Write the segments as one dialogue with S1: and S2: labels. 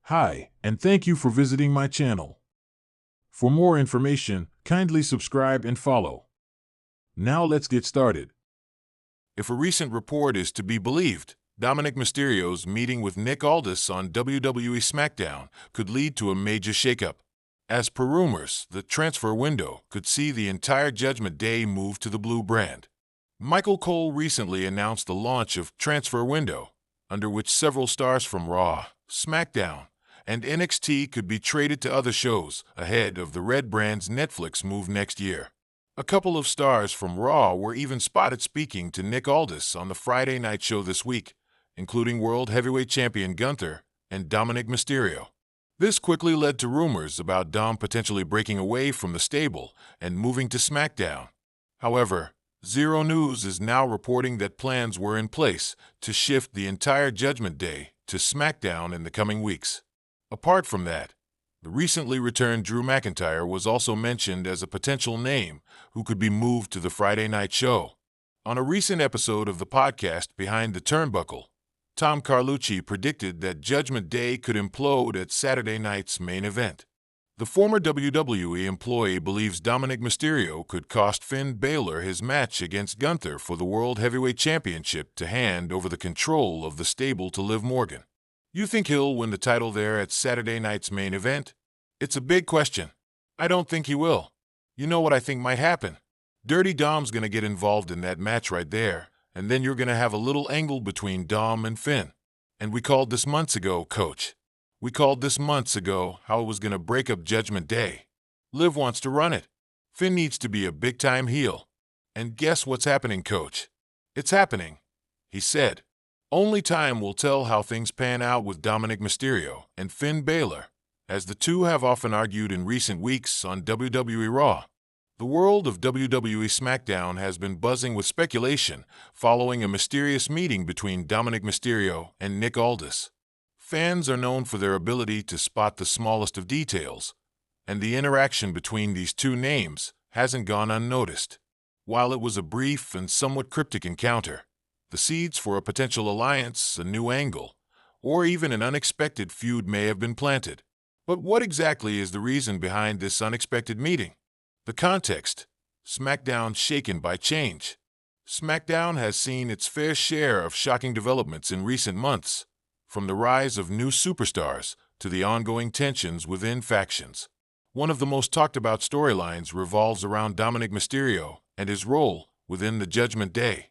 S1: Hi, and thank you for visiting my channel. For more information, kindly subscribe and follow. Now let's get started. If a recent report is to be believed, Dominik Mysterio's meeting with Nick Aldis on WWE SmackDown could lead to a major shakeup. As per rumors, the transfer window could see the entire Judgment Day move to the blue brand. Michael Cole recently announced the launch of Transfer Window, under which several stars from Raw, SmackDown, and NXT could be traded to other shows ahead of the Red brand's Netflix move next year. A couple of stars from Raw were even spotted speaking to Nick Aldis on the Friday night show this week, including World Heavyweight Champion Gunther and Dominik Mysterio. This quickly led to rumors about Dom potentially breaking away from the stable and moving to SmackDown. However, Zero News is now reporting that plans were in place to shift the entire Judgment Day to SmackDown in the coming weeks. Apart from that, the recently returned Drew McIntyre was also mentioned as a potential name who could be moved to the Friday night show. On a recent episode of the podcast Behind the Turnbuckle, Tom Carlucci predicted that Judgment Day could implode at Saturday night's main event. The former WWE employee believes Dominik Mysterio could cost Finn Balor his match against Gunther for the World Heavyweight Championship to hand over the control of the stable to Liv Morgan. You think he'll win the title there at Saturday night's main event? It's a big question. I don't think he will. You know what I think might happen? Dirty Dom's gonna get involved in that match right there, and then you're gonna have a little angle between Dom and Finn. And we called this months ago, Coach. We called this months ago how it was gonna break up Judgment Day. Liv wants to run it. Finn needs to be a big-time heel. And guess what's happening, Coach? It's happening, he said. Only time will tell how things pan out with Dominik Mysterio and Finn Balor, as the two have often argued in recent weeks on WWE Raw. The world of WWE SmackDown has been buzzing with speculation following a mysterious meeting between Dominik Mysterio and Nick Aldis. Fans are known for their ability to spot the smallest of details, and the interaction between these two names hasn't gone unnoticed. While it was a brief and somewhat cryptic encounter, the seeds for a potential alliance, a new angle, or even an unexpected feud may have been planted. But what exactly is the reason behind this unexpected meeting? The context: SmackDown shaken by change. SmackDown has seen its fair share of shocking developments in recent months, from the rise of new superstars to the ongoing tensions within factions. One of the most talked about storylines revolves around Dominik Mysterio and his role within the Judgment Day.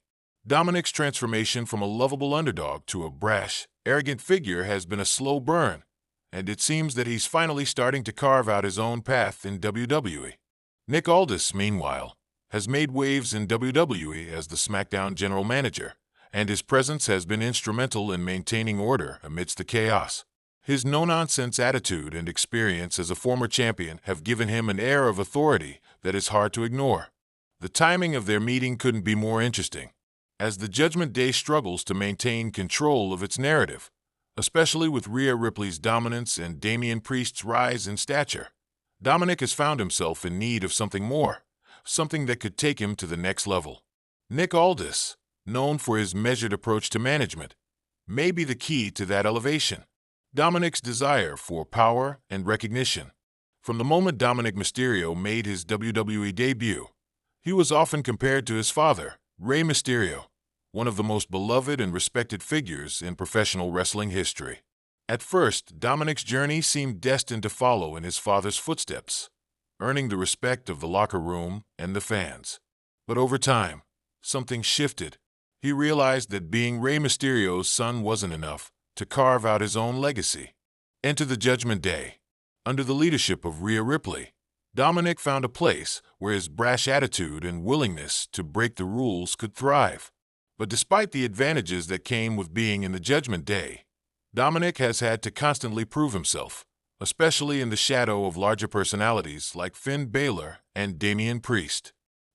S1: Dominik's transformation from a lovable underdog to a brash, arrogant figure has been a slow burn, and it seems that he's finally starting to carve out his own path in WWE. Nick Aldis, meanwhile, has made waves in WWE as the SmackDown general manager, and his presence has been instrumental in maintaining order amidst the chaos. His no-nonsense attitude and experience as a former champion have given him an air of authority that is hard to ignore. The timing of their meeting couldn't be more interesting, as the Judgment Day struggles to maintain control of its narrative, especially with Rhea Ripley's dominance and Damian Priest's rise in stature. Dominik has found himself in need of something more, something that could take him to the next level. Nick Aldis, known for his measured approach to management, may be the key to that elevation. Dominik's desire for power and recognition. From the moment Dominik Mysterio made his WWE debut, he was often compared to his father, Rey Mysterio, one of the most beloved and respected figures in professional wrestling history. At first, Dominik's journey seemed destined to follow in his father's footsteps, earning the respect of the locker room and the fans. But over time, something shifted. He realized that being Rey Mysterio's son wasn't enough to carve out his own legacy. Enter the Judgment Day. Under the leadership of Rhea Ripley, Dominik found a place where his brash attitude and willingness to break the rules could thrive. But despite the advantages that came with being in the Judgment Day, Dominik has had to constantly prove himself, especially in the shadow of larger personalities like Finn Balor and Damian Priest.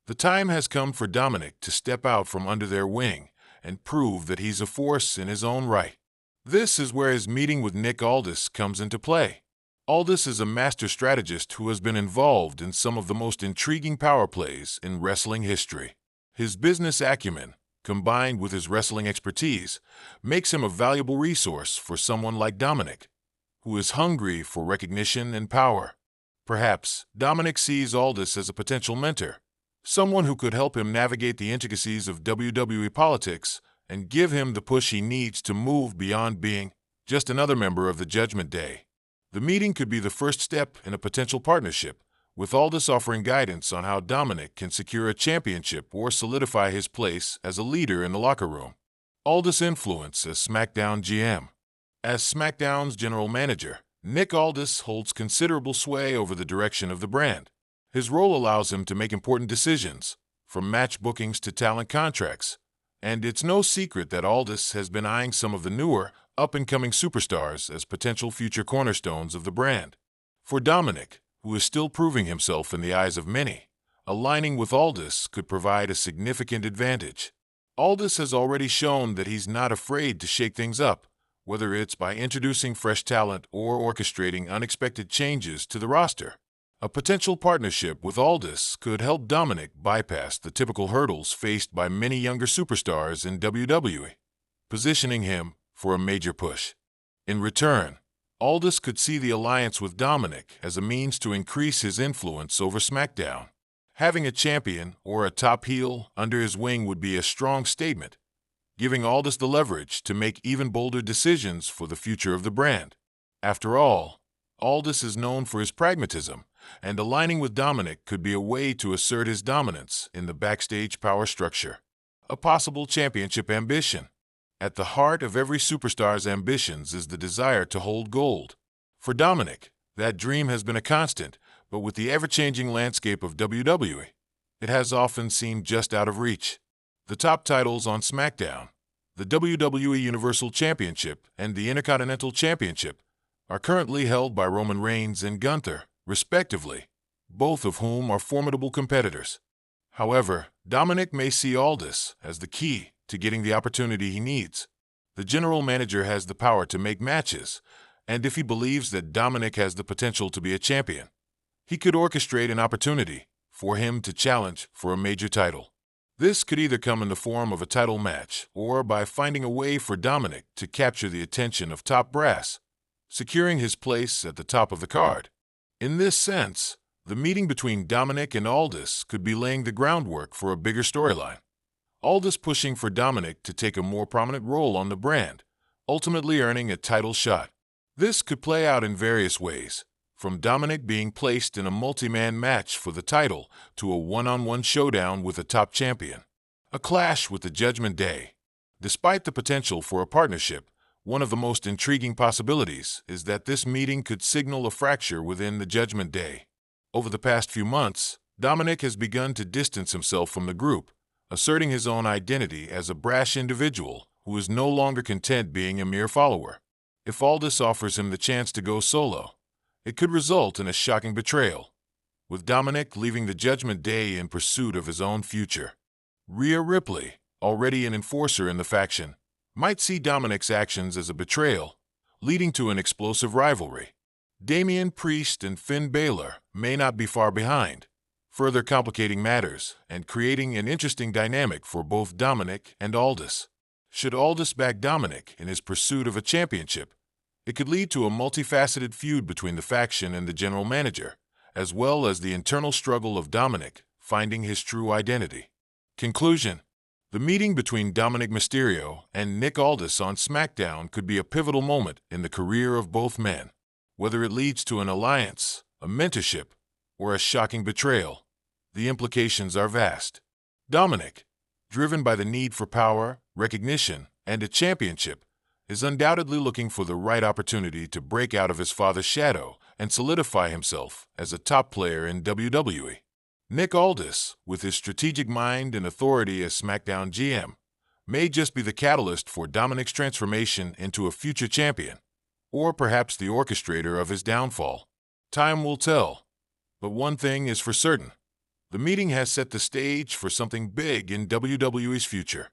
S1: The time has come for Dominik to step out from under their wing and prove that he's a force in his own right. This is where his meeting with Nick Aldis comes into play. Aldis is a master strategist who has been involved in some of the most intriguing power plays in wrestling history. His business acumen, combined with his wrestling expertise, makes him a valuable resource for someone like Dominik, who is hungry for recognition and power. Perhaps Dominik sees Aldis as a potential mentor, someone who could help him navigate the intricacies of WWE politics and give him the push he needs to move beyond being just another member of the Judgment Day. The meeting could be the first step in a potential partnership, with Aldis offering guidance on how Dominik can secure a championship or solidify his place as a leader in the locker room. Aldis' influence as SmackDown GM. As SmackDown's general manager, Nick Aldis holds considerable sway over the direction of the brand. His role allows him to make important decisions, from match bookings to talent contracts, and it's no secret that Aldis has been eyeing some of the newer, up-and-coming superstars as potential future cornerstones of the brand. For Dominik, who is still proving himself in the eyes of many, aligning with Aldis could provide a significant advantage. Aldis has already shown that he's not afraid to shake things up, whether it's by introducing fresh talent or orchestrating unexpected changes to the roster. A potential partnership with Aldis could help Dominik bypass the typical hurdles faced by many younger superstars in WWE, positioning him for a major push. In return, Aldis could see the alliance with Dominik as a means to increase his influence over SmackDown. Having a champion or a top heel under his wing would be a strong statement, giving Aldis the leverage to make even bolder decisions for the future of the brand. After all, Aldis is known for his pragmatism, and aligning with Dominik could be a way to assert his dominance in the backstage power structure. A possible championship ambition. At the heart of every superstar's ambitions is the desire to hold gold. For Dominik, that dream has been a constant, but with the ever-changing landscape of WWE, it has often seemed just out of reach. The top titles on SmackDown, the WWE Universal Championship and the Intercontinental Championship, are currently held by Roman Reigns and Gunther, respectively, both of whom are formidable competitors. However, Dominik may see Aldis as the key to getting the opportunity he needs. The general manager has the power to make matches, and if he believes that Dominik has the potential to be a champion, he could orchestrate an opportunity for him to challenge for a major title. This could either come in the form of a title match or by finding a way for Dominik to capture the attention of top brass, securing his place at the top of the card. In this sense, the meeting between Dominik and Aldis could be laying the groundwork for a bigger storyline. Aldis pushing for Dominik to take a more prominent role on the brand, ultimately earning a title shot. This could play out in various ways, from Dominik being placed in a multi-man match for the title to a one-on-one showdown with a top champion, a clash with the Judgment Day. Despite the potential for a partnership, one of the most intriguing possibilities is that this meeting could signal a fracture within the Judgment Day. Over the past few months, Dominik has begun to distance himself from the group, asserting his own identity as a brash individual who is no longer content being a mere follower. If Aldis offers him the chance to go solo, it could result in a shocking betrayal, with Dominik leaving the Judgment Day in pursuit of his own future. Rhea Ripley, already an enforcer in the faction, might see Dominik's actions as a betrayal, leading to an explosive rivalry. Damian Priest and Finn Balor may not be far behind, further complicating matters and creating an interesting dynamic for both Dominik and Aldis. Should Aldis back Dominik in his pursuit of a championship, it could lead to a multifaceted feud between the faction and the general manager, as well as the internal struggle of Dominik finding his true identity. Conclusion: the meeting between Dominik Mysterio and Nick Aldis on SmackDown could be a pivotal moment in the career of both men. Whether it leads to an alliance, a mentorship, or a shocking betrayal, the implications are vast. Dominik, driven by the need for power, recognition, and a championship, is undoubtedly looking for the right opportunity to break out of his father's shadow and solidify himself as a top player in WWE. Nick Aldis, with his strategic mind and authority as SmackDown GM, may just be the catalyst for Dominik's transformation into a future champion, or perhaps the orchestrator of his downfall. Time will tell. But one thing is for certain: the meeting has set the stage for something big in WWE's future.